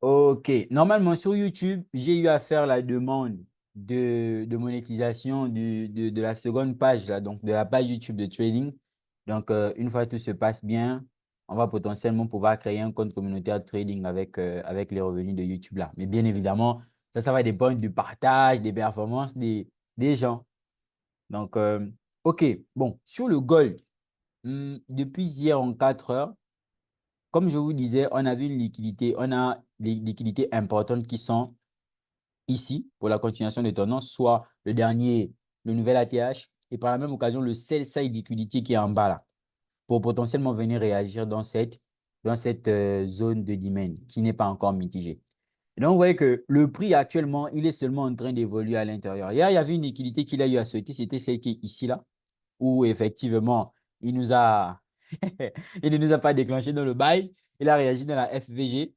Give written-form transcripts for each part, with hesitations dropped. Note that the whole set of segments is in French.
Ok, normalement sur YouTube, j'ai eu à faire la demande de monétisation de la seconde page, là, donc de la page YouTube de trading. Donc, une fois que tout se passe bien, on va potentiellement pouvoir créer un compte communautaire de trading avec les revenus de YouTube là. Mais bien évidemment, ça va dépendre du partage, des performances des gens. Donc, ok, bon, sur le gold, depuis hier en 4 heures, comme je vous disais, on avait une liquidité, on a des liquidités importantes qui sont ici pour la continuation des tendances, soit le dernier, le nouvel ATH, et par la même occasion, le sell side liquidity qui est en bas là, pour potentiellement venir réagir dans cette zone de demand qui n'est pas encore mitigée. Et donc, vous voyez que le prix actuellement, il est seulement en train d'évoluer à l'intérieur. Hier, il y avait une liquidité qu'il a eu à sauter, c'était celle qui est ici là, où effectivement, il nous a il ne nous a pas déclenché dans le bail. Il a réagi dans la FVG.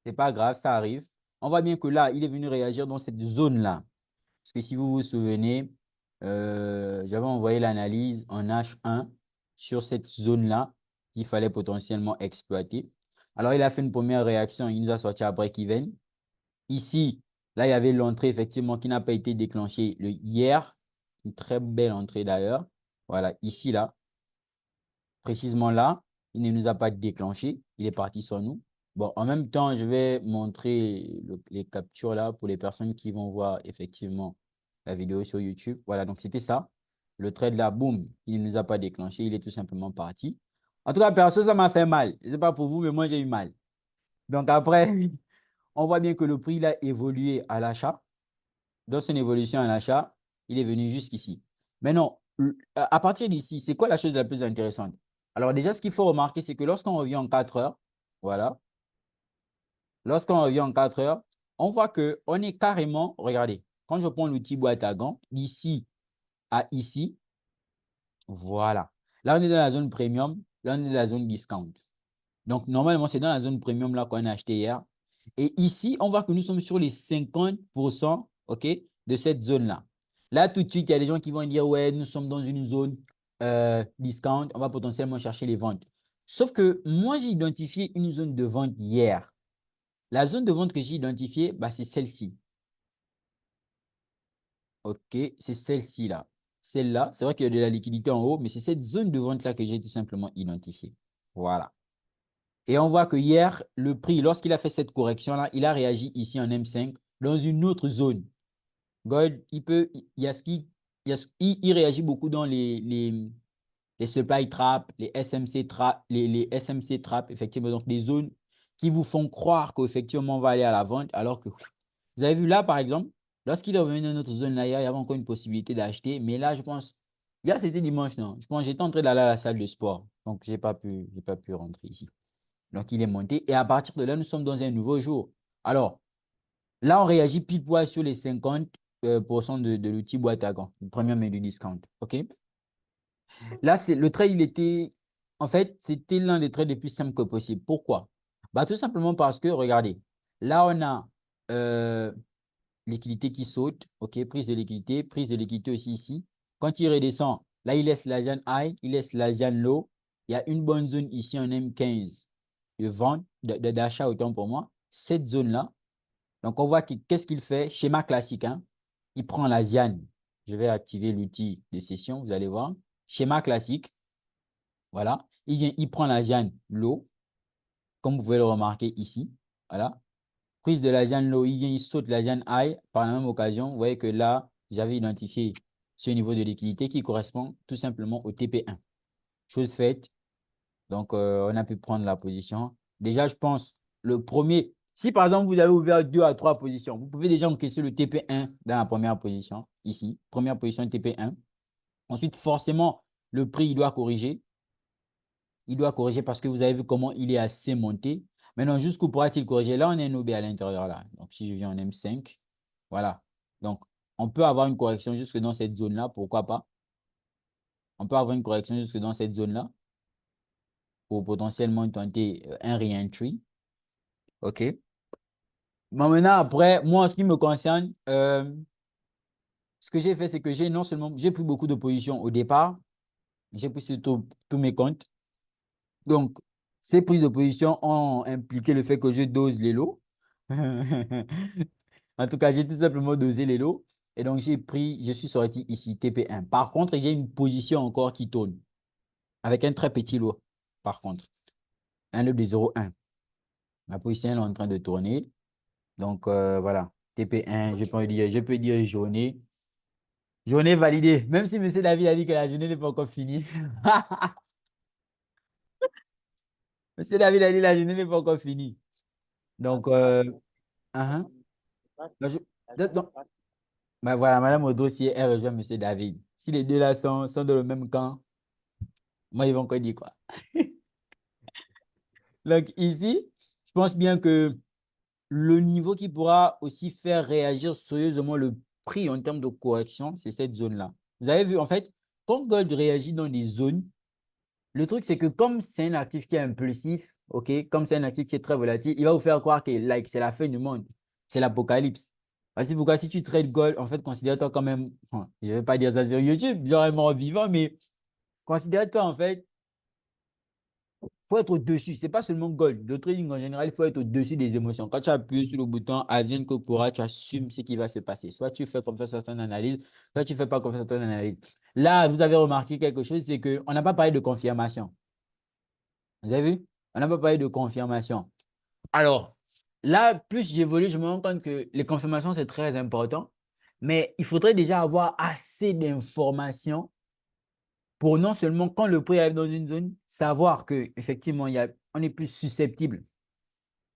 C'est pas grave, ça arrive. On voit bien que là, il est venu réagir dans cette zone-là. Parce que si vous vous souvenez, j'avais envoyé l'analyse en H1 sur cette zone-là qu'il fallait potentiellement exploiter. Alors, il a fait une première réaction. Il nous a sorti à break-even. Ici, là, il y avait l'entrée, effectivement, qui n'a pas été déclenchée hier. Une très belle entrée d'ailleurs. Voilà, ici, là. Précisément là, il ne nous a pas déclenché, il est parti sur nous. Bon, en même temps, je vais montrer les captures là pour les personnes qui vont voir effectivement la vidéo sur YouTube. Voilà, donc c'était ça. Le trade là, boum, il ne nous a pas déclenché, il est tout simplement parti. En tout cas, perso, ça m'a fait mal. Je ne sais pas pour vous, mais moi, j'ai eu mal. Donc après, on voit bien que le prix il a évolué à l'achat. Dans son évolution à l'achat, il est venu jusqu'ici. Maintenant, à partir d'ici, c'est quoi la chose la plus intéressante? Alors déjà, ce qu'il faut remarquer, c'est que lorsqu'on revient en 4 heures, voilà, lorsqu'on revient en 4 heures, on voit qu'on est carrément, regardez, quand je prends l'outil boîte à gants, d'ici à ici, voilà. Là, on est dans la zone premium, là, on est dans la zone discount. Donc, normalement, c'est dans la zone premium là qu'on a acheté hier. Et ici, on voit que nous sommes sur les 50%, OK, de cette zone-là. Là, tout de suite, il y a des gens qui vont dire, ouais, nous sommes dans une zone discount, on va potentiellement chercher les ventes. Sauf que moi, j'ai identifié une zone de vente hier. La zone de vente que j'ai identifiée, bah, c'est celle-ci. OK, c'est celle-ci là. Celle-là, c'est vrai qu'il y a de la liquidité en haut, mais c'est cette zone de vente-là que j'ai tout simplement identifiée. Voilà. Et on voit que hier, le prix, lorsqu'il a fait cette correction-là, il a réagi ici en M5 dans une autre zone. Gold, il y a ce qui, il, y a il réagit beaucoup dans les supply traps, les SMC traps, les SMC traps, effectivement, donc des zones qui vous font croire qu'effectivement on va aller à la vente, alors que vous avez vu là, par exemple, lorsqu'il est revenu dans notre zone là, hier, il y avait encore une possibilité d'acheter, mais là, je pense, hier c'était dimanche, non? Je pense que j'étais en train d'aller à la salle de sport, donc j'ai pas pu rentrer ici. Donc, il est monté. Et à partir de là, nous sommes dans un nouveau jour. Alors, là, on réagit pile poil sur les 50% de l'outil boîte à gants, le premier mais du discount. OK? Là, le trade, il était, en fait, c'était l'un des trades les plus simples que possible. Pourquoi? Bah, tout simplement parce que, regardez, là, on a liquidité qui saute. OK? Prise de liquidité aussi ici. Quand il redescend, là, il laisse la zone high, il laisse la zone low. Il y a une bonne zone ici en M15 de vente, d'achat autant pour moi. Cette zone-là. Donc, on voit qu'est-ce qu'il fait? Schéma classique, hein? Il prend la ZIAN. Je vais activer l'outil de session, vous allez voir. Schéma classique. Voilà. Il prend la ZIAN low, comme vous pouvez le remarquer ici. Voilà. Prise de la ZIAN low, il saute la ZIAN high. Par la même occasion, vous voyez que là, j'avais identifié ce niveau de liquidité qui correspond tout simplement au TP1. Chose faite. Donc, on a pu prendre la position. Déjà, je pense, le premier, si par exemple vous avez ouvert 2 à 3 positions, vous pouvez déjà encaisser le TP1 dans la première position, ici, première position TP1. Ensuite, forcément, le prix, il doit corriger. Il doit corriger parce que vous avez vu comment il est assez monté. Maintenant, jusqu'où pourra-t-il corriger? Là, on est nobé à l'intérieur, là. Donc, si je viens en M5, voilà. Donc, on peut avoir une correction jusque dans cette zone-là, pourquoi pas? On peut avoir une correction jusque dans cette zone-là pour potentiellement tenter un re-entry. OK? Bon, maintenant, après, moi, en ce qui me concerne, ce que j'ai fait, c'est que j'ai non seulement j'ai pris beaucoup de positions au départ, j'ai pris sur tous mes comptes. Donc, ces prises de position ont impliqué le fait que je dose les lots. En tout cas, j'ai tout simplement dosé les lots. Et donc, je suis sorti ici, TP1. Par contre, j'ai une position encore qui tourne avec un très petit lot. Par contre, un lot de 0,1. La position elle est en train de tourner. Donc, voilà. TP1, je peux dire journée. Journée validée. Même si M. David a dit que la journée n'est pas encore finie. Monsieur David a dit que la journée n'est pas encore finie. Donc, uh-huh. Donc, donc, ben voilà, Madame au dossier, elle rejoint Monsieur David. Si les deux là sont dans le même camp, moi, ils vont quoi dire quoi? Donc, ici, je pense bien que le niveau qui pourra aussi faire réagir sérieusement le prix en termes de correction, c'est cette zone-là. Vous avez vu, en fait, quand Gold réagit dans des zones, le truc, c'est que comme c'est un actif qui est impulsif, ok, comme c'est un actif qui est très volatile, il va vous faire croire que like, c'est la fin du monde, c'est l'apocalypse. Voici pourquoi si tu trades Gold, en fait, considère-toi quand même, enfin, je ne vais pas dire ça sur YouTube, genre un mort vivant, mais considère-toi en fait, faut être au-dessus. C'est pas seulement Gold. Le trading en général, il faut être au-dessus des émotions. Quand tu appuies sur le bouton advienne que pourra, tu assumes ce qui va se passer. Soit tu fais confiance à ton analyse, soit tu ne fais pas confiance à ton analyse. Là, vous avez remarqué quelque chose, c'est qu'on n'a pas parlé de confirmation. Vous avez vu? On n'a pas parlé de confirmation. Alors, là, plus j'évolue, je me rends compte que les confirmations, c'est très important. Mais il faudrait déjà avoir assez d'informations pour non seulement quand le prix arrive dans une zone, savoir qu'effectivement, on est plus susceptible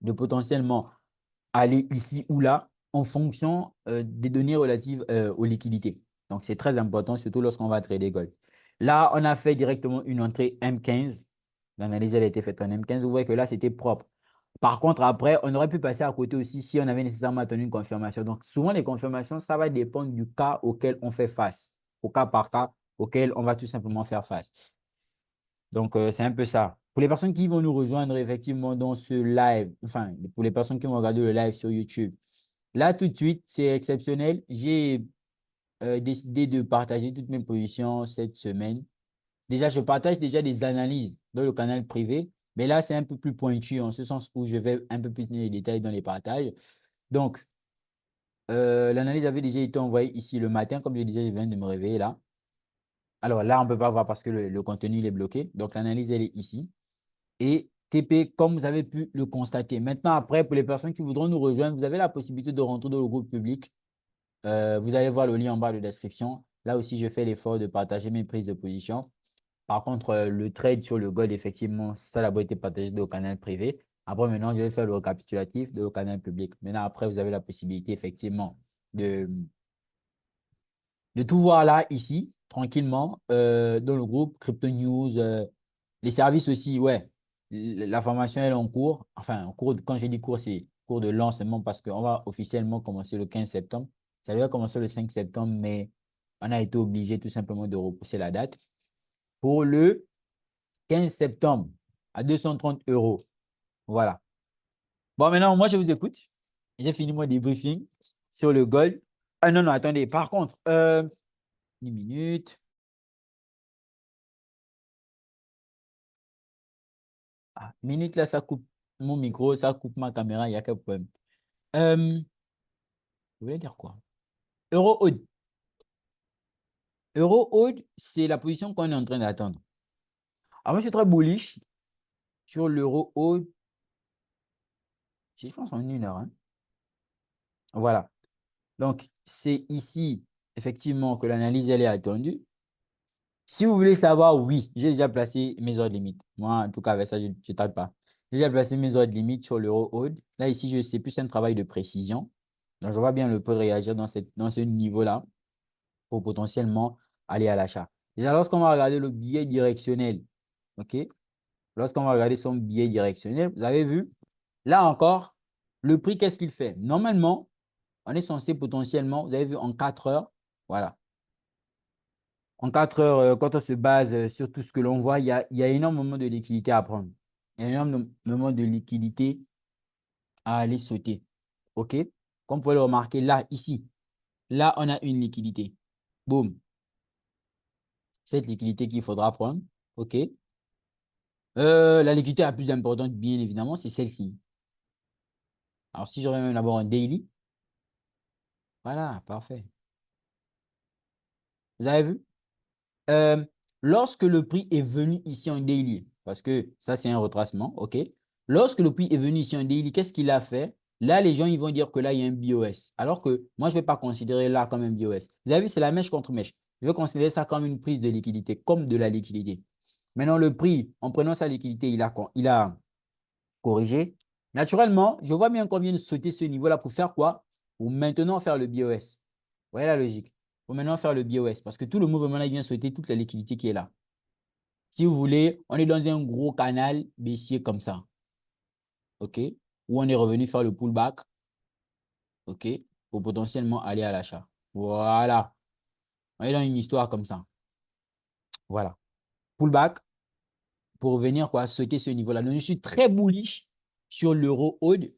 de potentiellement aller ici ou là en fonction des données relatives aux liquidités. Donc, c'est très important, surtout lorsqu'on va trader gold. Là, on a fait directement une entrée M15. L'analyse, elle a été faite en M15. Vous voyez que là, c'était propre. Par contre, après, on aurait pu passer à côté aussi si on avait nécessairement attendu une confirmation. Donc, souvent, les confirmations, ça va dépendre du cas auquel on fait face, au cas par cas auquel on va tout simplement faire face. Donc, c'est un peu ça. Pour les personnes qui vont nous rejoindre effectivement dans ce live, enfin, pour les personnes qui vont regarder le live sur YouTube, là, tout de suite, c'est exceptionnel. J'ai décidé de partager toutes mes positions cette semaine. Déjà, je partage déjà des analyses dans le canal privé, mais là, c'est un peu plus pointu en ce sens où je vais un peu plus dans les détails dans les partages. Donc, l'analyse avait déjà été envoyée ici le matin. Comme je disais, je viens de me réveiller là. Alors là, on ne peut pas voir parce que le contenu il est bloqué. Donc, l'analyse, elle est ici. Et TP, comme vous avez pu le constater. Maintenant, après, pour les personnes qui voudront nous rejoindre, vous avez la possibilité de rentrer dans le groupe public. Vous allez voir le lien en bas de description. Là aussi, je fais l'effort de partager mes prises de position. Par contre, le trade sur le gold, effectivement, ça a été partagé dans le canal privé. Après, maintenant, je vais faire le récapitulatif de le canal public. Maintenant, après, vous avez la possibilité, effectivement, de, de tout voir là, ici, tranquillement, dans le groupe Crypto News. Les services aussi, ouais. La formation, elle est en cours. Enfin, en cours, quand j'ai dit cours, c'est cours de lancement parce qu'on va officiellement commencer le 15 septembre. Ça devait commencer le 5 septembre, mais on a été obligé tout simplement de repousser la date. Pour le 15 septembre, à 230 euros. Voilà. Bon, maintenant, moi, je vous écoute. J'ai fini mon débriefing sur le gold. Ah non, non, attendez. Par contre, une minute. Ah, minute là, ça coupe mon micro, ça coupe ma caméra, il n'y a quel problème. Je voulais dire quoi? Euro Oud. Euro Oud, c'est la position qu'on est en train d'attendre. Alors, moi, je suis très bullish sur l'euro Oud. Je pense en une heure, hein. Voilà. Donc, c'est ici, effectivement, que l'analyse, elle est attendue. Si vous voulez savoir, oui, j'ai déjà placé mes ordres limites. Moi, en tout cas, avec ça, je ne tarde pas. J'ai déjà placé mes ordres limites sur l'euro Oud. Là, ici, je sais plus, c'est un travail de précision. Donc, je vois bien le peu réagir dans ce niveau-là pour potentiellement aller à l'achat. Déjà, lorsqu'on va regarder le biais directionnel, OK? Lorsqu'on va regarder son biais directionnel, vous avez vu, là encore, le prix, qu'est-ce qu'il fait? Normalement, on est censé potentiellement, vous avez vu, en 4 heures, voilà. En 4 heures, quand on se base sur tout ce que l'on voit, il y a énormément de liquidités à prendre. Il y a énormément de liquidités à aller sauter. OK? Comme vous pouvez le remarquer là, ici, là, on a une liquidité. Boum. Cette liquidité qu'il faudra prendre. OK? La liquidité la plus importante, bien évidemment, c'est celle-ci. Alors, si je remets même d'abord un daily, voilà, parfait. Vous avez vu? Euh, Lorsque le prix est venu ici en daily, parce que ça, c'est un retracement, OK? Lorsque le prix est venu ici en daily, qu'est-ce qu'il a fait? Là, les gens, ils vont dire que là, il y a un BOS. Alors que moi, je ne vais pas considérer là comme un BOS. Vous avez vu, c'est la mèche contre mèche. Je vais considérer ça comme une prise de liquidité, comme de la liquidité. Maintenant, le prix, en prenant sa liquidité, il a corrigé. Naturellement, je vois bien qu'on vient de sauter ce niveau-là pour faire quoi? Pour maintenant faire le BOS. Vous voyez la logique? Pour maintenant faire le BOS. Parce que tout le mouvement là, il vient sauter toute la liquidité qui est là. Si vous voulez, on est dans un gros canal baissier comme ça. OK? Où on est revenu faire le pullback. OK? Pour potentiellement aller à l'achat. Voilà. On est dans une histoire comme ça. Voilà. Pullback pour venir quoi, sauter ce niveau-là. Donc, je suis très bullish sur l'euro hold.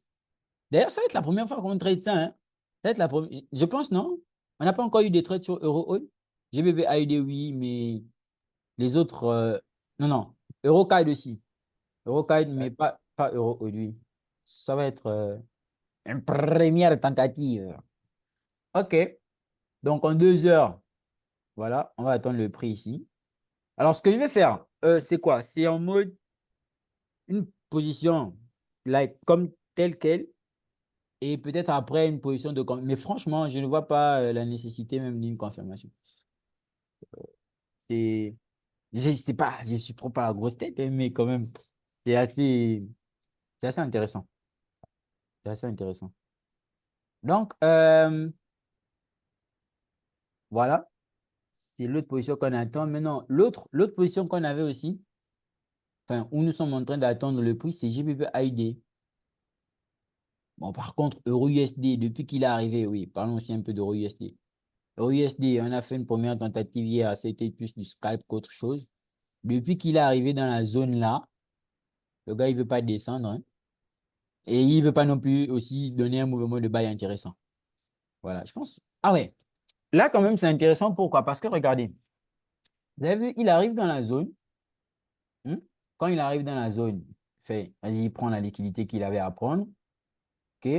D'ailleurs, ça va être la première fois qu'on trade ça. Hein. Ça va être la première. Je pense, non? On n'a pas encore eu des trades sur euro hold. GBP AUD, oui, mais les autres. Non, non. Eurocard aussi. Eurocard, mais pas euro hold, oui. Ça va être une première tentative. OK. Donc, en 2 heures, voilà, on va attendre le prix ici. Alors, ce que je vais faire, c'est quoi? C'est en mode une position like, comme telle qu'elle. Et peut-être après une position de... Mais franchement, je ne vois pas la nécessité même d'une confirmation. C'est... Je suis trop pas la grosse tête, hein, mais quand même, c'est assez, c'est assez intéressant. C'est assez intéressant. Donc, voilà, c'est l'autre position qu'on attend. Maintenant, l'autre position qu'on avait aussi, enfin, où nous sommes en train d'attendre le prix, c'est GBP AUD. Bon, par contre, Euro USD, depuis qu'il est arrivé, oui, parlons aussi un peu d'Euro USD. Euro USD, on a fait une première tentative hier, c'était plus du scalp qu'autre chose. Depuis qu'il est arrivé dans la zone là, le gars, il ne veut pas descendre. Hein, et il ne veut pas non plus aussi donner un mouvement de bail intéressant. Voilà, je pense. Ah ouais, là quand même, c'est intéressant. Pourquoi? Parce que regardez, vous avez vu, il arrive dans la zone. Hein, quand il arrive dans la zone, vas-y, il prend la liquidité qu'il avait à prendre. OK?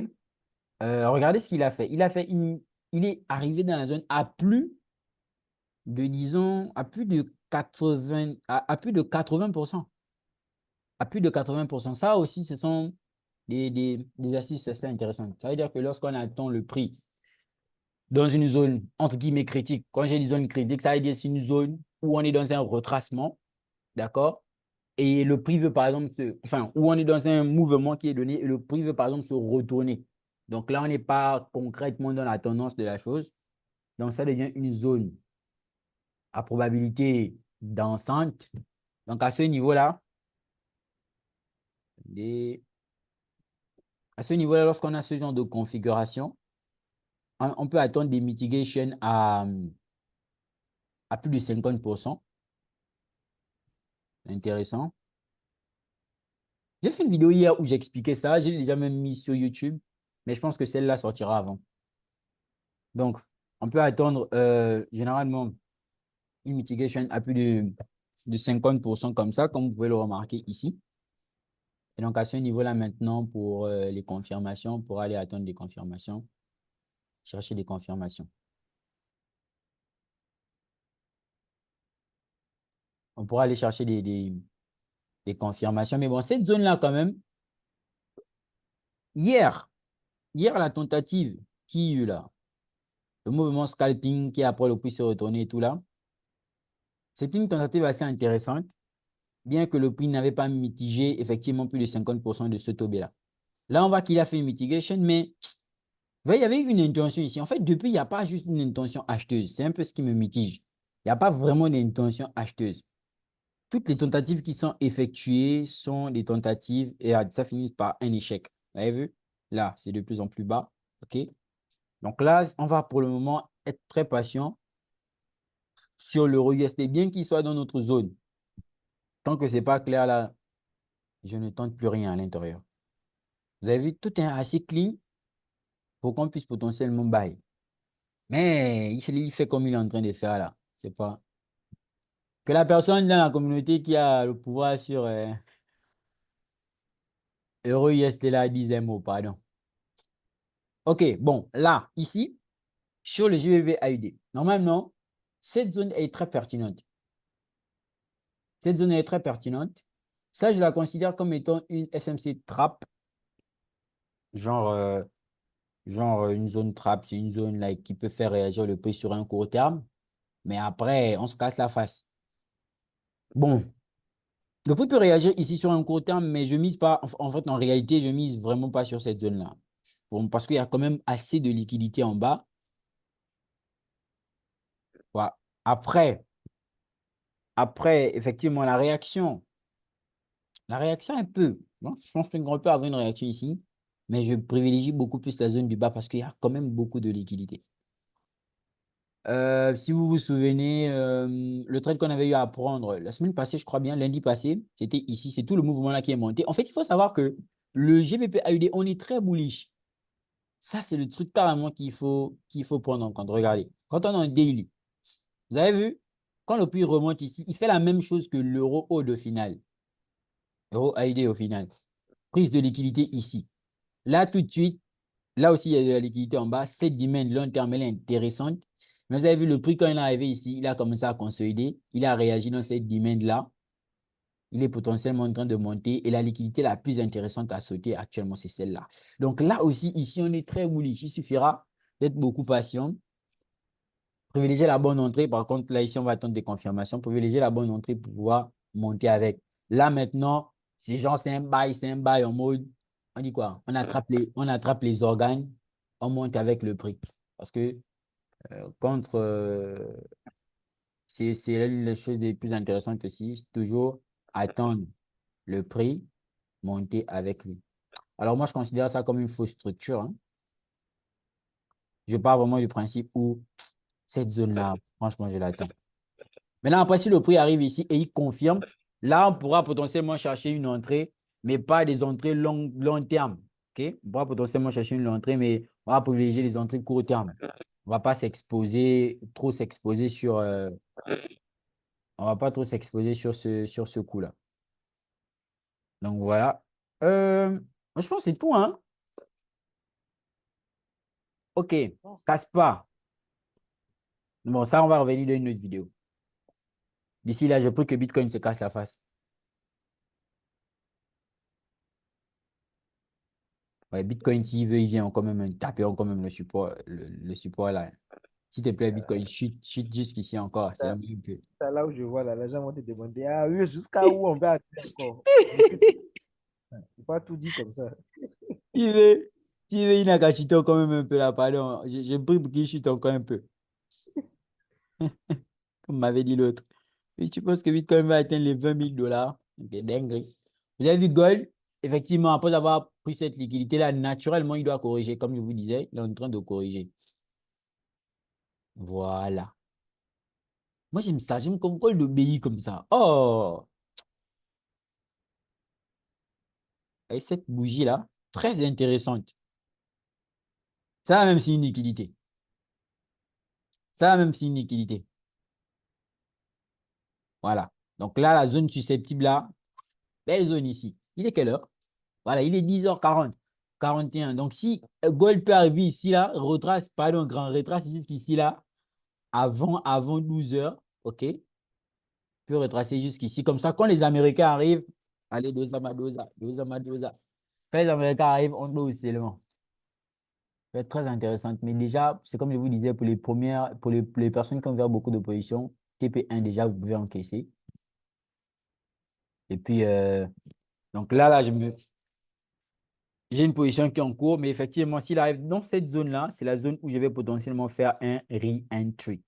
Regardez ce qu'il a fait. Il est arrivé dans la zone à plus de, disons, à plus de 80, à plus de 80%. À plus de 80%. Ça aussi, ce sont des assises assez intéressantes. Ça veut dire que lorsqu'on attend le prix dans une zone, entre guillemets, critique, quand j'ai dit zone critique, ça veut dire que c'est une zone où on est dans un retracement, d'accord? Et le prix veut, par exemple, enfin, où on est dans un mouvement qui est donné et le prix veut, par exemple, se retourner. Donc là, on n'est pas concrètement dans la tendance de la chose. Donc ça devient une zone à probabilité dansante. Donc à ce niveau-là, lorsqu'on a ce genre de configuration, on peut attendre des mitigations à plus de 50%. Intéressant. J'ai fait une vidéo hier où j'expliquais ça. J'ai déjà même mis sur YouTube, mais je pense que celle-là sortira avant. Donc, on peut attendre généralement une mitigation à plus de 50% comme ça, comme vous pouvez le remarquer ici. Et donc, à ce niveau-là, maintenant, pour les confirmations, pour aller attendre des confirmations, chercher des confirmations. On pourra aller chercher des confirmations. Mais bon, cette zone-là, quand même, hier, la tentative qui y a eu là, le mouvement scalping qui après le prix se retourner et tout là, c'est une tentative assez intéressante, bien que le prix n'avait pas mitigé effectivement plus de 50% de ce tobe-là. Là, on voit qu'il a fait une mitigation, mais vous voyez, il y avait une intention ici. En fait, depuis, il n'y a pas juste une intention acheteuse. C'est un peu ce qui me mitige. Il n'y a pas vraiment d'intention acheteuse. Toutes les tentatives qui sont effectuées sont des tentatives et ça finit par un échec. Vous avez vu? Là, c'est de plus en plus bas. OK? Donc là, on va pour le moment être très patient sur l'euro USD, bien qu'il soit dans notre zone. Tant que ce n'est pas clair là, je ne tente plus rien à l'intérieur. Vous avez vu, tout est assez clean pour qu'on puisse potentiellement buy. Mais il fait comme il est en train de faire là. C'est pas. Que la personne dans la communauté qui a le pouvoir sur Euro USD là dise un mot, pardon. OK, bon, là, ici, sur le GBP AUD, normalement, cette zone est très pertinente. Cette zone est très pertinente. Ça, je la considère comme étant une SMC trap, genre, une zone trap, c'est une zone là, qui peut faire réagir le prix sur un court terme. Mais après, on se casse la face. Bon, le prix peut réagir ici sur un court terme, mais je mise pas, en fait, en réalité, je mise vraiment pas sur cette zone-là. Bon, parce qu'il y a quand même assez de liquidité en bas. Voilà. Après, effectivement, la réaction un peu. Bon, je pense qu'on peut avoir une réaction ici, mais je privilégie beaucoup plus la zone du bas parce qu'il y a quand même beaucoup de liquidité. Si vous vous souvenez, le trade qu'on avait eu à prendre la semaine passée, je crois bien, lundi passé, c'était ici, c'est tout le mouvement là qui est monté. En fait, il faut savoir que le GBP AUD, on est très bullish. Ça, c'est le truc carrément qu'il faut prendre en compte. Regardez, quand on est en daily, vous avez vu, quand le prix remonte ici, il fait la même chose que l'euro au final. Euro AUD au final. Prise de liquidité ici. Là, tout de suite, là aussi, il y a de la liquidité en bas. Cette demand long terme, elle est intéressante. Mais vous avez vu le prix quand il est arrivé ici, il a commencé à consolider. Il a réagi dans cette demand-là. Il est potentiellement en train de monter. Et la liquidité la plus intéressante à sauter actuellement, c'est celle-là. Donc là aussi, ici, on est très bullish. Il suffira d'être beaucoup patient. Privilégier la bonne entrée. Par contre, là, ici, on va attendre des confirmations. Privilégier la bonne entrée pour pouvoir monter avec. Là, maintenant, c'est genre, c'est un bail en mode, on dit quoi? On attrape les organes, on monte avec le prix. Parce que contre, c'est l'une des choses les plus intéressantes aussi, c'est toujours attendre le prix, monter avec lui. Alors, moi, je considère ça comme une fausse structure, hein. Je pars vraiment du principe où cette zone-là, franchement, je l'attends. Maintenant, après, si le prix arrive ici et il confirme, là, on pourra potentiellement chercher une entrée, mais pas des entrées long terme. OK? On pourra potentiellement chercher une entrée, mais on va privilégier les entrées court terme. On ne va pas trop s'exposer on va pas trop s'exposer sur ce coup-là. Donc voilà. Je pense que c'est tout, hein? OK. Non, Casse pas. Bon, ça, on va revenir dans une autre vidéo. D'ici là, je prie que Bitcoin se casse la face. Ouais, Bitcoin, s'il veut, il vient quand même taper quand même le support là. S'il te plaît, Bitcoin, chute jusqu'ici encore. C'est la même que. c'est là où je vois là, les gens vont te demander, ah oui, jusqu'à où on va aller encore? Faut pas tout dire comme ça. S'il veut, s'il veut, il n'a qu'à chuter quand même un peu là, pardon. J'ai pris pour qu'il chute encore un peu. Comme m'avait dit l'autre. Et tu penses que Bitcoin va atteindre les 20 000 $? C'est dingue. Vous avez vu Gold? Effectivement, après avoir pris cette liquidité-là, naturellement, il doit corriger. Comme je vous disais, il est en train de corriger. Voilà. Moi, j'aime ça. J'aime comme Gold obéit comme ça. Oh! Et cette bougie-là, très intéressante. Ça, même si une liquidité. Ça, même si une liquidité. Voilà. Donc là, la zone susceptible là, belle zone ici. Il est quelle heure? Voilà, il est 10h40, 41. Donc si Gold peut arriver ici là, retrace, pardon, grand retrace jusqu'ici là, avant 12h, ok? Peut retracer jusqu'ici. Comme ça, quand les Américains arrivent, allez, dosa, madosa, dosa, madosa. Quand les Américains arrivent, on dose seulement. Ça va être très intéressante. Mais déjà, c'est comme je vous disais, pour les personnes qui ont ouvert beaucoup de positions, TP1, déjà, vous pouvez encaisser. Et puis, donc là, j'ai une position qui est en cours, mais effectivement, s'il arrive dans cette zone-là, c'est la zone où je vais potentiellement faire un re-entry.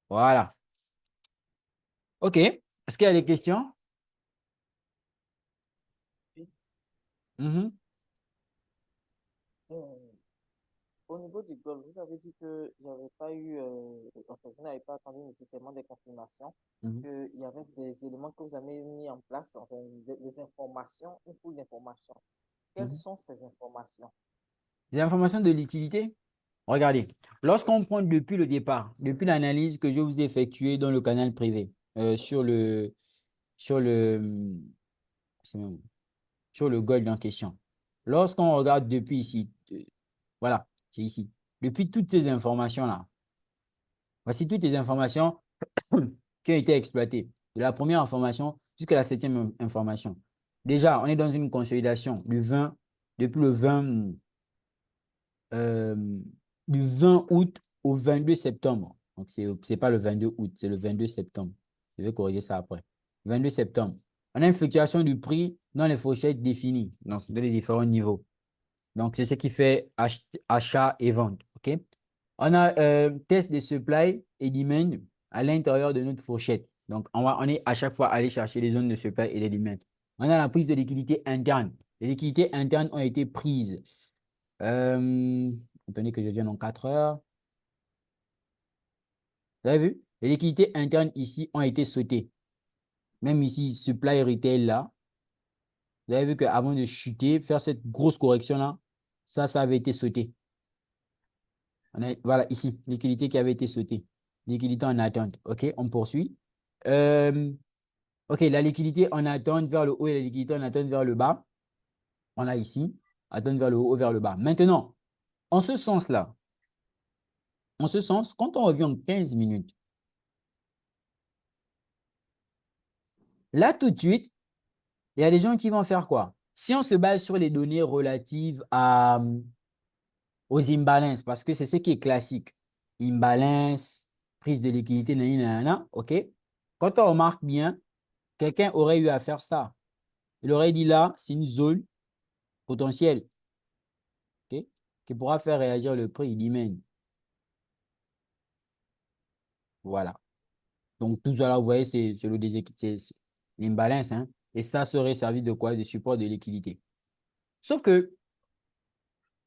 Voilà. OK. Est-ce qu'il y a des questions? Mhm, Euh, Au niveau du goal, vous avez dit que il n'y avait pas eu, enfin, vous n'avez pas attendu nécessairement des confirmations, mhm, qu'il y avait des éléments que vous avez mis en place, enfin, des informations, une pool d'informations. Quelles mhm. sont ces informations? Des informations de liquidité? Regardez, lorsqu'on prend depuis le départ, depuis l'analyse que je vous ai effectuée dans le canal privé, sur le, c'est même- sur le gold en question. lorsqu'on regarde depuis ici, voilà, c'est ici, depuis toutes ces informations-là, voici toutes les informations qui ont été exploitées, de la première information jusqu'à la septième information. Déjà, on est dans une consolidation depuis euh, du 20 août au 22 septembre. Donc, ce n'est pas le 22 août, c'est le 22 septembre. Je vais corriger ça après. 22 septembre. On a une fluctuation du prix dans les fourchettes définies, donc dans les différents niveaux. Donc, c'est ce qui fait achat et vente. OK? On a test de supply et demand à l'intérieur de notre fourchette. Donc, on est à chaque fois allé chercher les zones de supply et les demand. On a la prise de liquidité interne. Les liquidités internes ont été prises. Attendez que je vienne en 4 heures. Vous avez vu? Les liquidités internes ici ont été sautées. Même ici, supply retail là. Vous avez vu qu'avant de chuter, faire cette grosse correction-là, ça avait été sauté. Voilà, ici, liquidité qui avait été sautée. Liquidité en attente. OK, on poursuit. OK, la liquidité en attente vers le haut et la liquidité en attente vers le bas. On a ici, attente vers le haut, vers le bas. Maintenant, en ce sens-là, quand on revient en 15 minutes, là, tout de suite, il y a des gens qui vont faire quoi? Si on se base sur les données relatives aux imbalances, parce que c'est ce qui est classique, imbalance, prise de liquidité, nanana, OK? Quand on remarque bien, quelqu'un aurait eu à faire ça. Il aurait dit là, c'est une zone potentielle, OK? Qui pourra faire réagir le prix. Il dit, men, voilà. Donc, tout ça là, vous voyez, c'est le déséquilibre, c'est l'imbalance, hein? Et ça serait servi de quoi? De support de liquidité. Sauf que,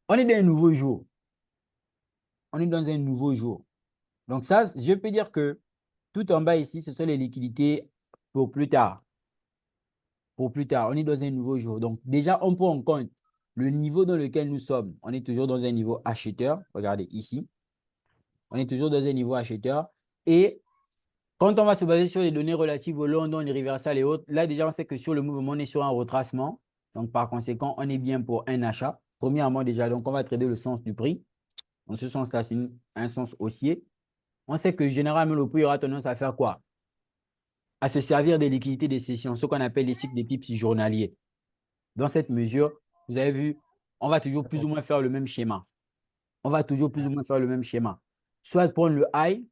on est dans un nouveau jour. On est dans un nouveau jour. Donc ça, je peux dire que tout en bas ici, ce sont les liquidités pour plus tard. Pour plus tard, on est dans un nouveau jour. Donc déjà, on prend en compte le niveau dans lequel nous sommes. On est toujours dans un niveau acheteur. Regardez ici. On est toujours dans un niveau acheteur. Et quand on va se baser sur les données relatives au London, les reversal et autres, là déjà, on sait que sur le mouvement, on est sur un retracement. Donc par conséquent, on est bien pour un achat. Premièrement déjà, donc on va trader le sens du prix. Dans ce sens-là, c'est un sens haussier. On sait que généralement, le prix aura tendance à faire quoi? À se servir des liquidités des sessions, ce qu'on appelle les cycles des pips journaliers. Dans cette mesure, vous avez vu, on va toujours plus ou moins faire le même schéma. On va toujours plus ou moins faire le même schéma. Soit prendre le high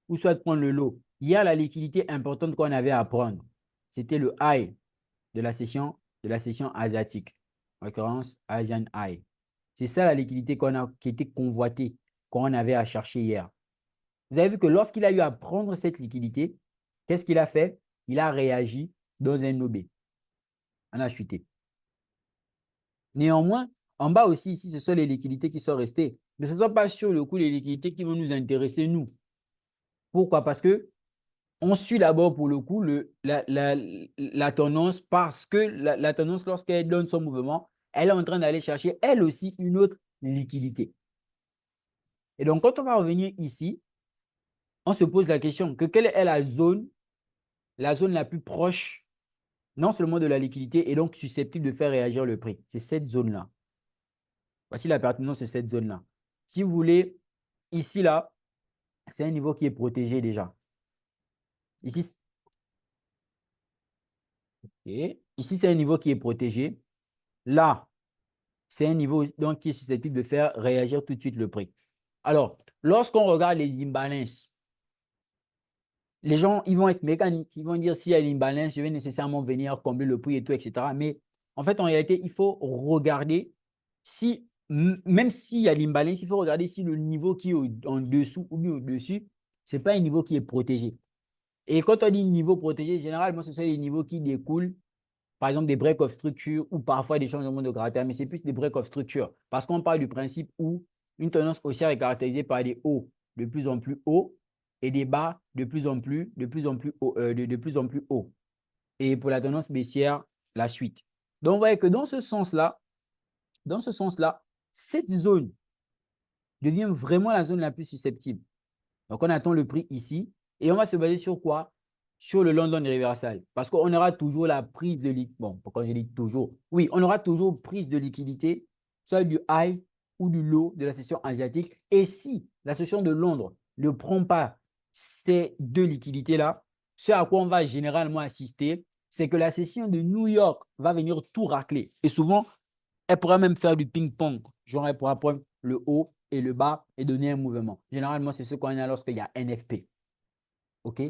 ou soit prendre le low. Hier, la liquidité importante qu'on avait à prendre, c'était le high de la session asiatique. En l'occurrence, Asian high. C'est ça la liquidité qui était convoitée, qu'on avait à chercher hier. Vous avez vu que lorsqu'il a eu à prendre cette liquidité, qu'est-ce qu'il a fait? Il a réagi dans un OB. On a chuté. Néanmoins, en bas aussi, ici, ce sont les liquidités qui sont restées. Mais ce ne sont pas sur le coup les liquidités qui vont nous intéresser, nous. Pourquoi? Parce que on suit d'abord pour le coup la tendance parce que la tendance, lorsqu'elle donne son mouvement, elle est en train d'aller chercher, elle aussi, une autre liquidité. Et donc, quand on va revenir ici, on se pose la question que quelle est la zone la plus proche, non seulement de la liquidité, et donc susceptible de faire réagir le prix. C'est cette zone-là. Voici la pertinence de cette zone-là. Si vous voulez, ici, là, c'est un niveau qui est protégé déjà. Ici, ici c'est un niveau qui est protégé. Là, c'est un niveau donc, qui est susceptible de faire réagir tout de suite le prix. Alors, lorsqu'on regarde les imbalances, les gens, ils vont être mécaniques. Ils vont dire, s'il y a une imbalance, je vais nécessairement venir combler le prix et tout, etc. Mais en fait, en réalité, il faut regarder si, même s'il y a l'imbalance, il faut regarder si le niveau qui est en dessous ou bien au-dessus, ce n'est pas un niveau qui est protégé. Et quand on dit niveau protégé, généralement, ce sont les niveaux qui découlent, par exemple, des break of structure ou parfois des changements de caractère, mais c'est plus des break of structure. Parce qu'on parle du principe où une tendance haussière est caractérisée par des hauts de plus en plus hauts et des bas de plus en plus haut, de plus en plus haut. Et pour la tendance baissière, la suite. Donc, vous voyez que dans ce sens-là, cette zone devient vraiment la zone la plus susceptible. Donc, on attend le prix ici et on va se baser sur quoi? sur le London Reversal. Parce qu'on aura toujours la prise de liquidité. Bon, pourquoi je dis toujours? Oui, on aura toujours prise de liquidité, soit du high ou du low de la session asiatique. Et si la session de Londres ne prend pas ces deux liquidités-là, ce à quoi on va généralement assister, c'est que la session de New York va venir tout racler. Et souvent, elle pourra même faire du ping-pong. Genre, elle pourra prendre le haut et le bas et donner un mouvement. Généralement, c'est ce qu'on a lorsqu'il y a NFP. OK?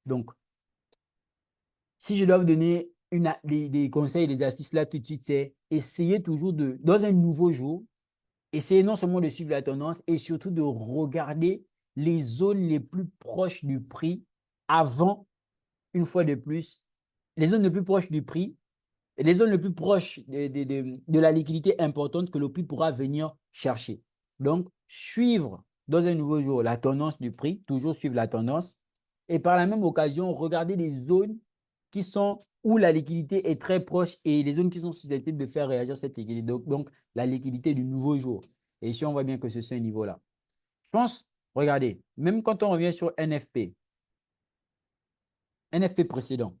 Donc, si je dois vous donner des conseils et des astuces là tout de suite, c'est essayer toujours dans un nouveau jour, essayer non seulement de suivre la tendance et surtout de regarder les zones les plus proches du prix avant, une fois de plus, les zones les plus proches du prix, les zones les plus proches de la liquidité importante que le prix pourra venir chercher. Donc, suivre dans un nouveau jour la tendance du prix, toujours suivre la tendance, et par la même occasion, regarder les zones qui sont où la liquidité est très proche et les zones qui sont susceptibles de faire réagir cette liquidité. Donc la liquidité du nouveau jour. Et ici, on voit bien que c'est ce niveau-là. Je pense, regardez, même quand on revient sur NFP, NFP précédent,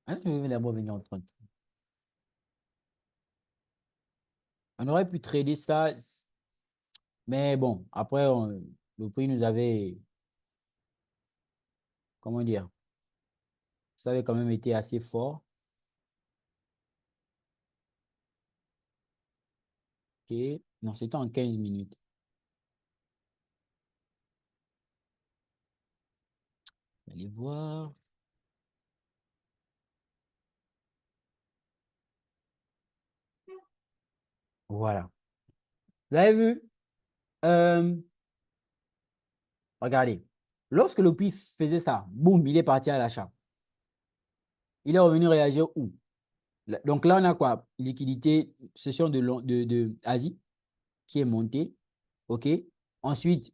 hein, je vais d'abord venir en 30. On aurait pu trader ça, mais bon, après, le prix nous avait, comment dire, ça avait quand même été assez fort. OK. Non, c'était en 15 minutes. Allez voir. Voilà. Vous avez vu? Euh, Regardez. Lorsque le prix faisait ça, boum, il est parti à l'achat. Il est revenu réagir où? Donc là, on a quoi? Liquidité, session de Asie qui est montée. OK. Ensuite,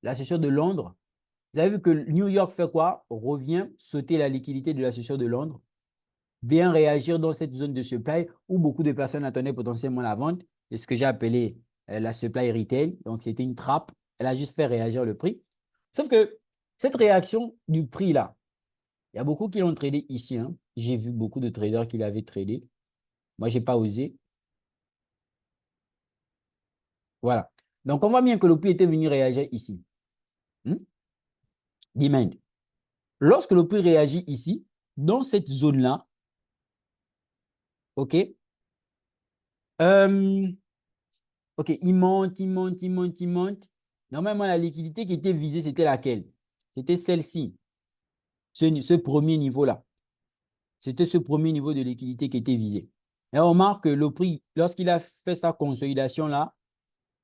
la session de Londres. Vous avez vu que New York fait quoi? Revient sauter la liquidité de la session de Londres, vient réagir dans cette zone de supply où beaucoup de personnes attendaient potentiellement la vente. C'est ce que j'ai appelé la supply retail. Donc, c'était une trappe. Elle a juste fait réagir le prix. Sauf que cette réaction du prix là, il y a beaucoup qui l'ont tradé ici, hein. J'ai vu beaucoup de traders qui l'avaient tradé. Moi, je n'ai pas osé. Voilà. Donc, on voit bien que le prix était venu réagir ici. Hmm? Demand. Lorsque le prix réagit ici, dans cette zone-là, OK, euh, OK, il monte, il monte, il monte, il monte. Normalement, la liquidité qui était visée, c'était laquelle? C'était celle-ci, ce premier niveau-là. C'était ce premier niveau de liquidité qui était visé. Et on remarque que le prix, lorsqu'il a fait sa consolidation-là,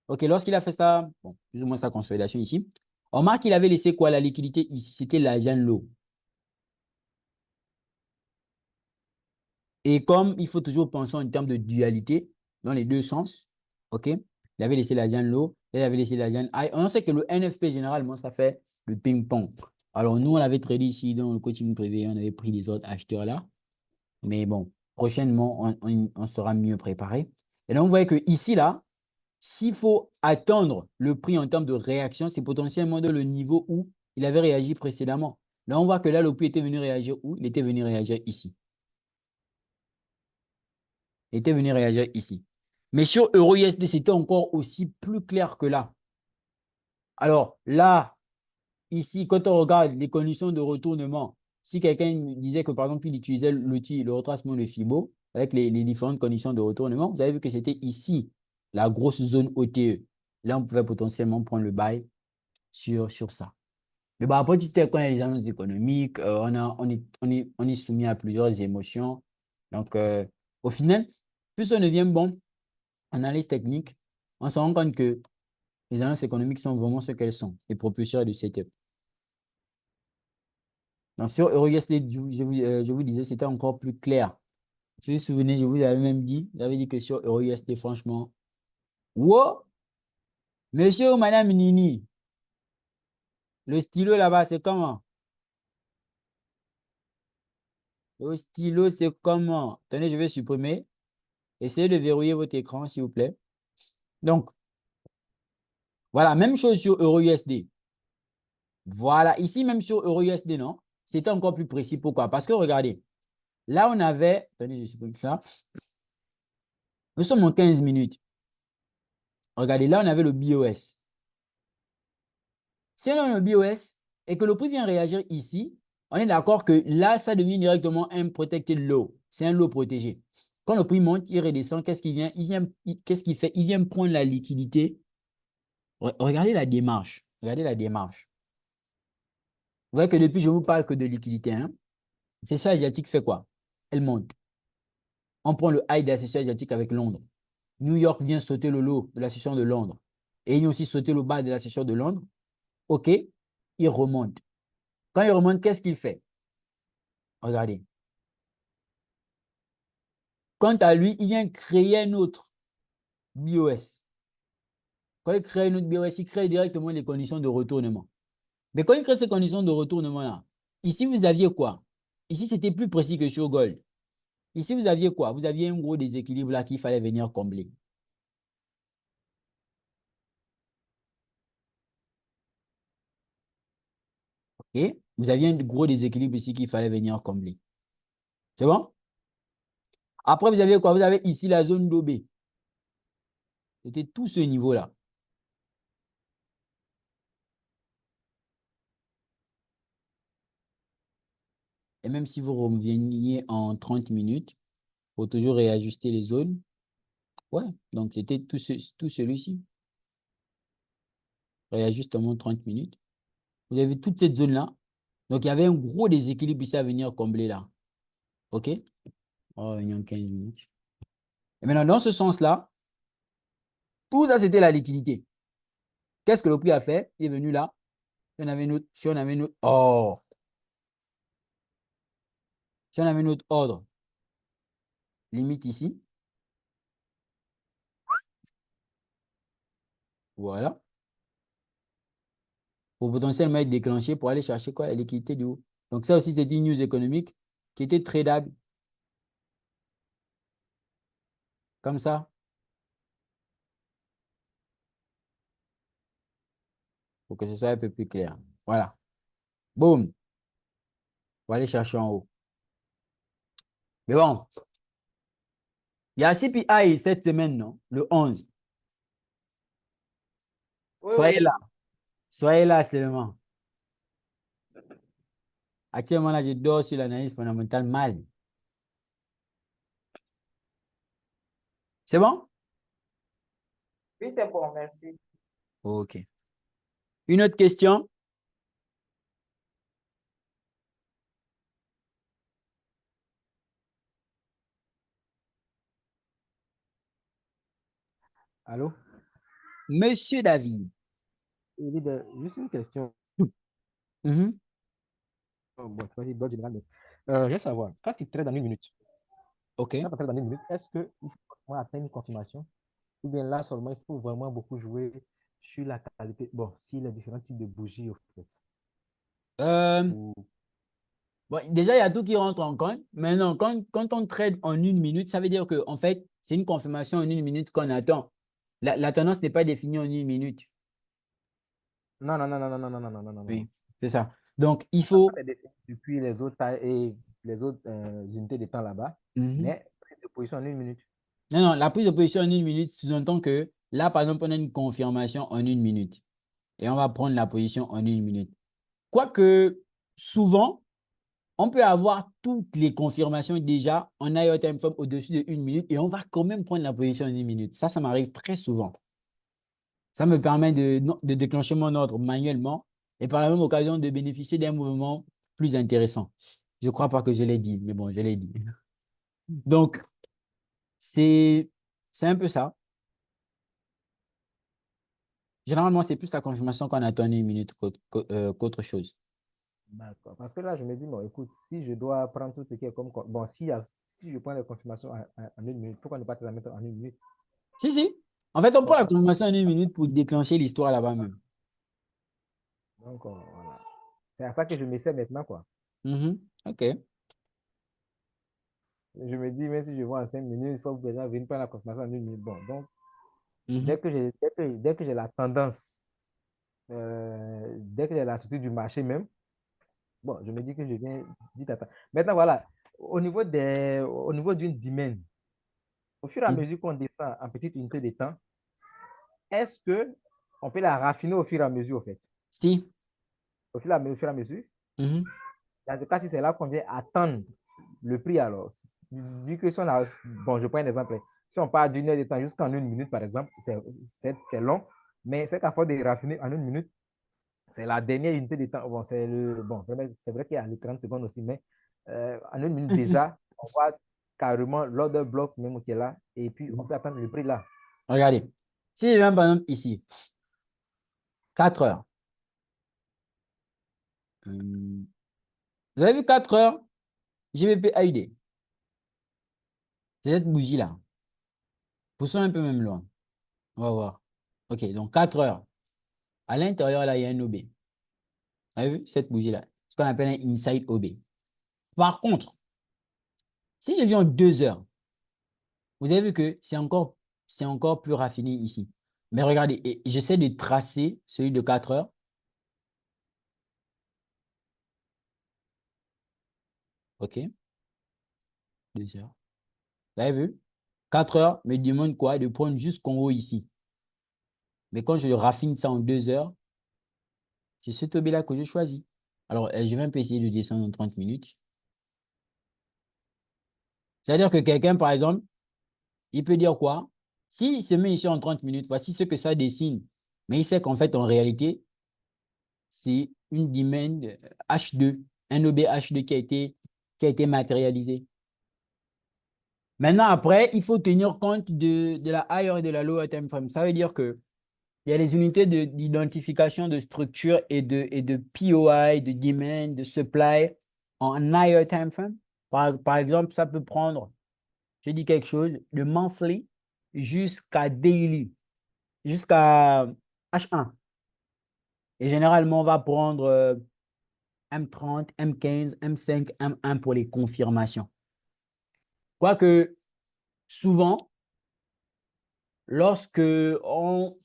OK, lorsqu'il a fait ça, bon, plus ou moins sa consolidation ici, on remarque qu'il avait laissé quoi? La liquidité ici, c'était l'argent low. Et comme il faut toujours penser en termes de dualité, dans les deux sens, OK, il avait laissé l'argent low, il avait laissé l'argent high. On sait que le NFP, généralement, ça fait le ping-pong. Alors, nous, on avait tradé ici dans le coaching privé, on avait pris les autres acheteurs là. Mais bon, prochainement, on sera mieux préparé. Et donc, vous voyez que ici, là, s'il faut attendre le prix en termes de réaction, c'est potentiellement dans le niveau où il avait réagi précédemment. Là, on voit que là, le prix était venu réagir où? Il était venu réagir ici. Il était venu réagir ici. Mais sur EURUSD, c'était encore aussi plus clair que là. Alors là, ici, quand on regarde les conditions de retournement, si quelqu'un me disait que par exemple, il utilisait l'outil, le retracement de Fibo, avec les différentes conditions de retournement, vous avez vu que c'était ici, la grosse zone OTE. Là, on pouvait potentiellement prendre le buy sur ça. Mais bon, après, tu sais, quand il y a les annonces économiques, on est soumis à plusieurs émotions. Donc, au final, plus on devient bon, analyse technique, on se rend compte que les annonces économiques sont vraiment ce qu'elles sont, les propulseurs de setup. Donc, sur EuroUSD, je vous disais, c'était encore plus clair. Si vous vous souvenez, je vous avais même dit, j'avais dit que sur EuroUSD, franchement, wow, monsieur ou madame Nini, le stylo là-bas, c'est comment? Le stylo, c'est comment? Attendez, je vais supprimer. Essayez de verrouiller votre écran, s'il vous plaît. Donc, Voilà, même chose sur EURUSD. Voilà, ici, même sur EURUSD, non? C'était encore plus précis. Pourquoi? Parce que regardez, là, on avait. Attendez, je supprime ça. Nous sommes en 15 minutes. Regardez, là, on avait le BOS. Si on a le BOS et que le prix vient réagir ici, on est d'accord que là, ça devient directement un protected low. C'est un low protégé. Quand le prix monte, il redescend, qu'est-ce qu'il vient? Qu'est-ce qu'il fait? Il vient prendre la liquidité. Regardez la démarche. Regardez la démarche. Vous voyez que depuis, je ne vous parle que de liquidité, hein. La session asiatique fait quoi? Elle monte. On prend le high de la session asiatique avec Londres. New York vient sauter le lot de la session de Londres. Et ils ont aussi sauté le bas de la session de Londres. OK, il remonte. Quand il remonte, qu'est-ce qu'il fait? Regardez. Quant à lui, il vient créer un autre BOS. Quand il crée un autre BOS, il crée directement les conditions de retournement. Mais quand il crée ces conditions de retournement-là, ici, vous aviez quoi? Ici, c'était plus précis que sur Gold. Ici, vous aviez quoi? Vous aviez un gros déséquilibre là qu'il fallait venir combler. OK? Vous aviez un gros déséquilibre ici qu'il fallait venir combler. C'est bon? Après, vous avez quoi? Vous avez ici la zone d'OB. C'était tout ce niveau-là. Et même si vous reveniez en 30 minutes, il faut toujours réajuster les zones. Ouais, donc c'était tout celui-ci. Réajustement 30 minutes. Vous avez toute cette zone-là. Donc, il y avait un gros déséquilibre ici à venir combler là. OK? Oh, il y a 15 minutes. Et maintenant, dans ce sens-là, tout ça, c'était la liquidité. Qu'est-ce que le prix a fait? Il est venu là. Si on avait notre, si on avait notre, oh, si on avait notre ordre, limite ici. Voilà. Pour potentiellement être déclenché pour aller chercher quoi? La liquidité du haut. Donc, ça aussi, c'est une news économique qui était tradable. Comme ça. Pour que ce soit un peu plus clair. Voilà. Boum. On va aller chercher en haut. Mais bon, il y a CPI cette semaine, non? Le 11. Oui, Soyez oui. là. Soyez là seulement. Actuellement, là, je dors sur l'analyse fondamentale mal. C'est bon? Oui, c'est bon, merci. OK. Une autre question? Allô? Monsieur David. Juste une question. Mhm. Bon, tu vas dire d'ordre général, mais je veux savoir, quand tu trades en une minute, OK. quand tu trades en une minute, est-ce qu'il faut vraiment atteindre une confirmation? Ou bien là seulement, il faut vraiment beaucoup jouer sur la qualité, bon, si les différents types de bougies, au fait. Euh, Ou... bon, déjà, il y a tout qui rentre en compte. Maintenant, quand on trade en une minute, ça veut dire que, en fait, c'est une confirmation en une minute qu'on attend. La tendance n'est pas définie en une minute. Non, non, non, non, non, non, non, non, non, non, non, non. Oui, c'est ça. Donc, il Ça faut. peut être défini depuis les autres tailles et les autres unités de temps là-bas, Mhm. mais prise de position en une minute. Non, non, la prise de position en une minute sous-entend que là, par exemple, on a une confirmation en une minute. Et on va prendre la position en une minute. Quoique, souvent, on peut avoir toutes les confirmations déjà en IO time frame au-dessus de une minute et on va quand même prendre la position en une minute. Ça m'arrive très souvent. Ça me permet de déclencher mon ordre manuellement et par la même occasion de bénéficier d'un mouvement plus intéressant. Je ne crois pas que je l'ai dit, mais bon, je l'ai dit. Donc, c'est, c'est un peu ça. Généralement, c'est plus la confirmation qu'on attend en une minute qu'autre chose. D'accord. Parce que là, je me dis, bon, écoute, si je dois prendre tout ce qui est comme. Bon, si je prends les confirmations en une minute, pourquoi ne pas te la mettre en une minute? Si, si. En fait, on prend Bon, la confirmation en une minute pour déclencher l'histoire là-bas même. donc, voilà. C'est à ça que je m'essaie maintenant, quoi. Mhm. OK. Je me dis, même si je vois en 5 minutes, il faut déjà venir prendre la confirmation en une minute. Bon, donc, Mhm. dès que j'ai la tendance dès qu'il y a l'attitude du marché même, bon, je me dis que je viens vite à temps. Maintenant, voilà, au niveau d'une demande, au fur et à Mhm. mesure qu'on descend en petite unité de temps, est-ce que on peut la raffiner au fur et à mesure, en fait? Si. Au fur et à mesure? Mhm. Dans ce cas, si c'est là qu'on vient attendre le prix, alors, vu que si on a, bon, je prends un exemple, si on part d'une heure de temps jusqu'en une minute, par exemple, c'est long, mais c'est qu'à force de raffiner en une minute, c'est la dernière unité de temps. Bon, c'est vrai qu'il y a les 30 secondes aussi, mais en une minute déjà, on voit carrément l'order block même qui est là, et puis on peut attendre le prix là. Regardez. Si je viens par exemple ici, 4 heures. Hum, Vous avez vu 4 heures, GBP AUD. C'est cette bougie-là. Poussons un peu même loin. On va voir. OK, donc 4 heures. À l'intérieur, là, il y a un OB. Vous avez vu cette bougie-là? Ce qu'on appelle un inside OB. Par contre, si je viens en 2 heures, vous avez vu que c'est encore plus raffiné ici. Mais regardez, j'essaie de tracer celui de 4 heures. OK, 2 heures. Vous avez vu? 4 heures me demande quoi? De prendre jusqu'en haut ici. Mais quand je raffine ça en 2 heures, c'est ce OB-là que je choisis. Alors, je vais un peu essayer de descendre en 30 minutes. C'est-à-dire que quelqu'un, par exemple, il peut dire quoi? S'il se met ici en 30 minutes, voici ce que ça dessine. Mais il sait qu'en fait, en réalité, c'est une demande H2, un OB H2 qui a été matérialisé. Maintenant, après, il faut tenir compte de la higher et de la lower time frame. Ça veut dire que il y a les unités d'identification de structure et de POI, de demand, de supply en higher time frame. Par exemple, ça peut prendre, je dis quelque chose, de monthly jusqu'à daily, jusqu'à H1. Et généralement, on va prendre M30, M15, M5, M1 pour les confirmations. Quoique, souvent, lorsque on...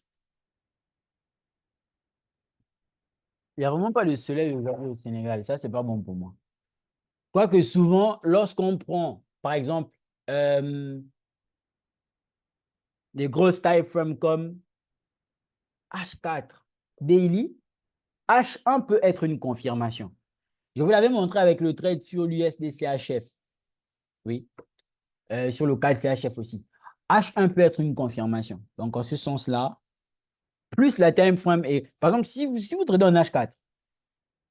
Il n'y a vraiment pas de soleil aujourd'hui au Sénégal. Ça, c'est pas bon pour moi. Quoique souvent, lorsqu'on prend, par exemple, euh, des grosses time frames comme H4 daily, H1 peut être une confirmation. Je vous l'avais montré avec le trade sur l'USD-CHF. Oui. Sur le cas de CHF aussi. H1 peut être une confirmation. Donc, en ce sens-là, plus la time frame est. Par exemple, si vous tradez en H4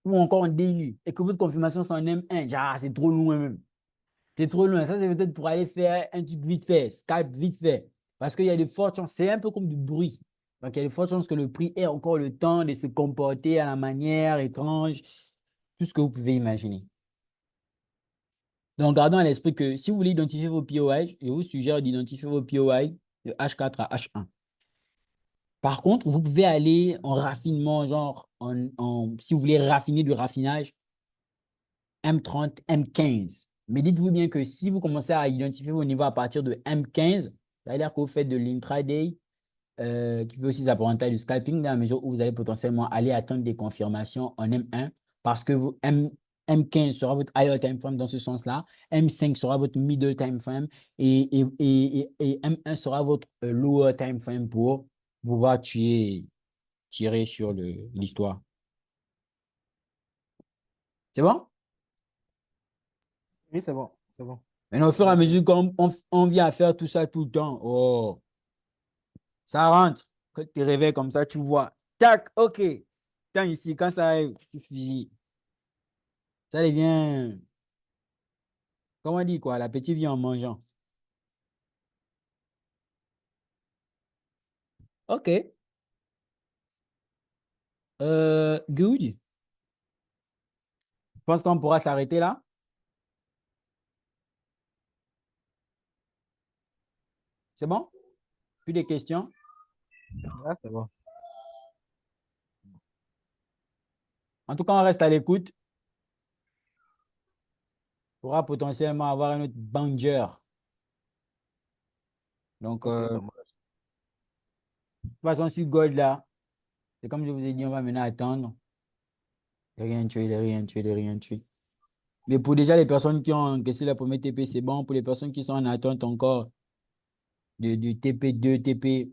ou encore en daily et que votre confirmation c'est en M1, c'est trop loin même. C'est trop loin. Ça, c'est peut-être pour aller faire un truc vite fait, scalp vite fait. Parce qu'il y a de fortes chances. C'est un peu comme du bruit. Donc, il y a de fortes chances que le prix ait encore le temps de se comporter à la manière étrange, tout ce que vous pouvez imaginer. Donc, gardons à l'esprit que si vous voulez identifier vos POI, je vous suggère d'identifier vos POI de H4 à H1. Par contre, vous pouvez aller en raffinement, genre, si vous voulez raffiner du raffinage, M30, M15. Mais dites-vous bien que si vous commencez à identifier vos niveaux à partir de M15, ça veut dire que vous faites de l'intraday, qui peut aussi s'apparenter à du scalping, dans la mesure où vous allez potentiellement aller attendre des confirmations en M1, parce que M15 sera votre higher time frame dans ce sens-là, M5 sera votre middle time frame et M1 sera votre lower time frame pour pouvoir tirer sur l'histoire. C'est bon? Oui, c'est bon, c'est bon. Maintenant, au fur et à Merci. mesure qu'on on vient à faire tout ça tout le temps, oh, ça rentre. Quand tu te réveilles comme ça, tu vois. Tac, ok. Tiens ici, quand ça arrive, tu fusilles. Ça devient, comment on dit quoi, l'appétit vient en mangeant. Ok. Good. Je pense qu'on pourra s'arrêter là. C'est bon? Plus de questions? Ah, c'est bon. En tout cas, on reste à l'écoute. On pourra potentiellement avoir un autre banger. Donc, Ok, de ça marche. toute façon, sur Gold là, Et comme je vous ai dit, on va maintenant attendre. De rien tuer, de rien tuer, de rien tuer. Mais pour déjà les personnes qui ont encaissé la première TP, c'est bon. Pour les personnes qui sont en attente encore de TP2, TP.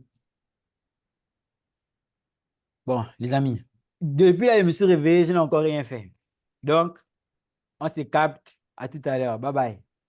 Bon, les amis, depuis là, je me suis réveillé, je n'ai encore rien fait. Donc, on se capte. À tout à l'heure. Bye bye.